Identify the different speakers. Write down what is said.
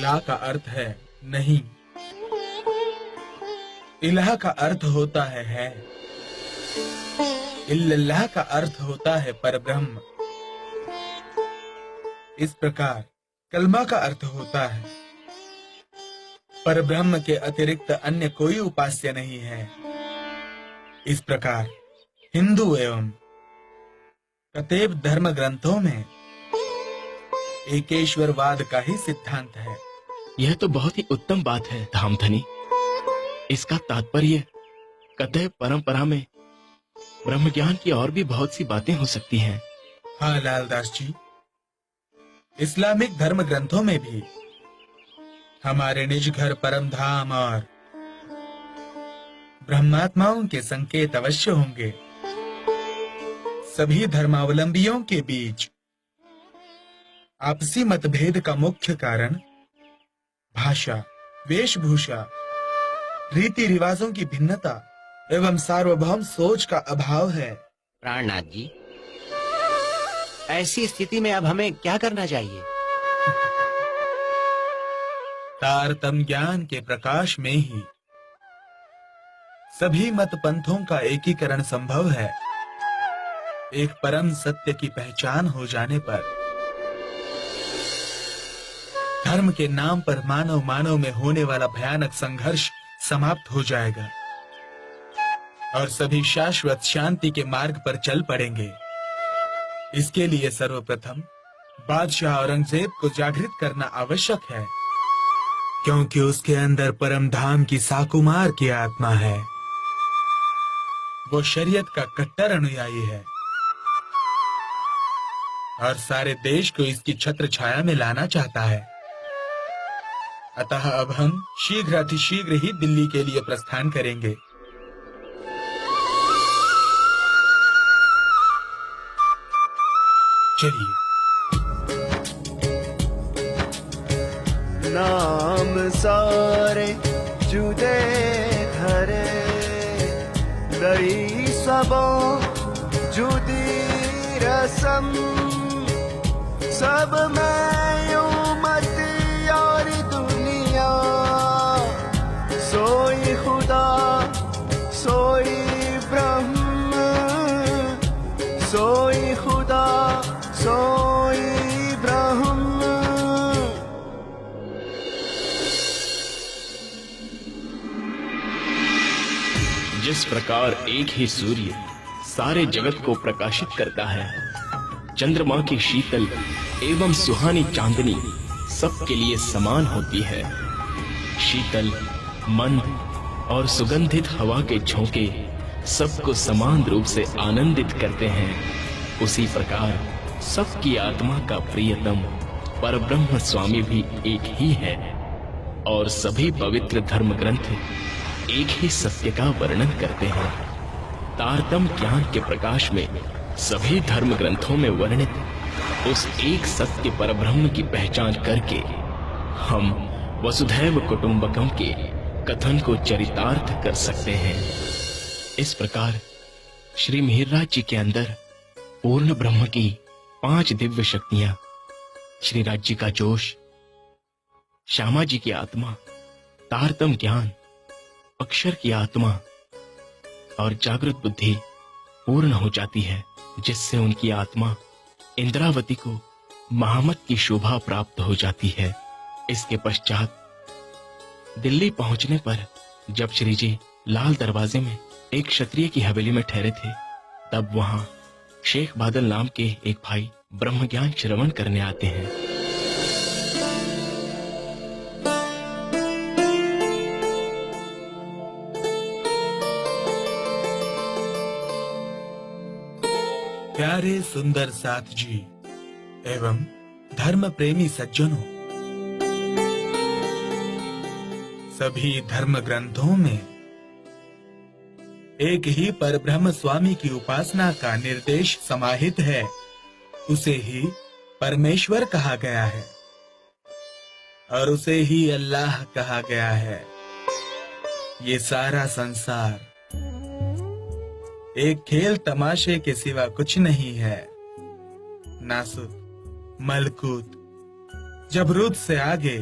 Speaker 1: इलाह का अर्थ है नहीं, इलाह का अर्थ होता है, इल्लल्लाह का अर्थ होता है परब्रह्म। इस प्रकार कलमा का अर्थ होता है परब्रह्म के अतिरिक्त अन्य कोई उपास्य नहीं है। इस प्रकार हिंदू एवं कतेब धर्म ग्रंथों में एकेश्वरवाद का ही सिद्धांत है।
Speaker 2: यह तो बहुत ही उत्तम बात है धामधनी। इसका तात्पर्य कतः परंपरा में ब्रह्म ज्ञान की और भी बहुत सी बातें हो सकती हैं।
Speaker 1: हाँ लालदास जी, इस्लामिक धर्म ग्रंथों में भी हमारे निज घर परम धाम और ब्रह्मात्माओं के संकेत अवश्य होंगे। सभी धर्मावलंबियों के बीच आपसी मतभेद का मुख्य कारण भाषा, वेशभूषा, रीति रिवाजों की भिन्नता एवं सार्वभौम सोच का अभाव है।
Speaker 3: प्राणनाथ जी, ऐसी स्थिति में अब हमें क्या करना चाहिए?
Speaker 1: तारतम्य ज्ञान के प्रकाश में ही सभी मत पंथों का एकीकरण संभव है। एक परम सत्य की पहचान हो जाने पर धर्म के नाम पर मानव मानव में होने वाला भयानक संघर्ष समाप्त हो जाएगा और सभी शाश्वत शांति के मार्ग पर चल पड़ेंगे। इसके लिए सर्वप्रथम बादशाह औरंगजेब को जागृत करना आवश्यक है, क्योंकि उसके अंदर परम धाम की साकुमार की आत्मा है। वो शरीयत का कट्टर अनुयायी है और सारे देश को इसकी छत्र छाया में लाना चाहता है। अतः अब हम शीघ्र अतिशीघ्र ही दिल्ली के लिए प्रस्थान करेंगे। चलिए।
Speaker 4: नाम सारे जुदे धरे, दई सबो जुदी रसम, सब में उमत और दुनिया, सोई खुदा सोई ब्रह्म, सोई खुदा सोई ब्रह्म।
Speaker 2: जिस प्रकार एक ही सूर्य सारे जगत को प्रकाशित करता है, चंद्रमा की शीतल एवं सुहानी चांदनी सबके लिए समान होती है। शीतल, मंद और सुगंधित हवा के झोंके सबको समान रूप से आनंदित करते हैं। उसी प्रकार सबकी आत्मा का प्रियतम परब्रह्म स्वामी भी एक ही है और सभी पवित्र धर्म ग्रंथ एक ही सत्य का वर्णन करते हैं। तारतम्य ज्ञान के प्रकाश में सभी धर्म ग्रंथों में वर्णित उस एक सत्य परब्रह्म की पहचान करके हम वसुधैव कुटुंबकम के कथन को चरितार्थ कर सकते हैं। इस प्रकार श्री मिहिरराज जी के अंदर पूर्ण ब्रह्म की 5 दिव्य शक्तियां, श्री राज जी का जोश, श्यामा जी की आत्मा, तारतम्य ज्ञान, अक्षर की आत्मा और जागृत बुद्धि पूर्ण हो जाती है, जिससे उनकी आत्मा इंद्रावती को महामत की शोभा प्राप्त हो जाती है। इसके पश्चात दिल्ली पहुंचने पर जब श्री जी लाल दरवाजे में एक क्षत्रिय की हवेली में ठहरे थे, तब वहां शेख बादल नाम के एक भाई ब्रह्म ज्ञान श्रवण करने आते हैं।
Speaker 1: प्यारे सुंदर साथ जी एवं धर्म प्रेमी सज्जनों, सभी धर्म ग्रंथों में एक ही परब्रह्म स्वामी की उपासना का निर्देश समाहित है। उसे ही परमेश्वर कहा गया है और उसे ही अल्लाह कहा गया है। ये सारा संसार एक खेल तमाशे के सिवा कुछ नहीं है। नासुत, मलकूत, जबरूत से आगे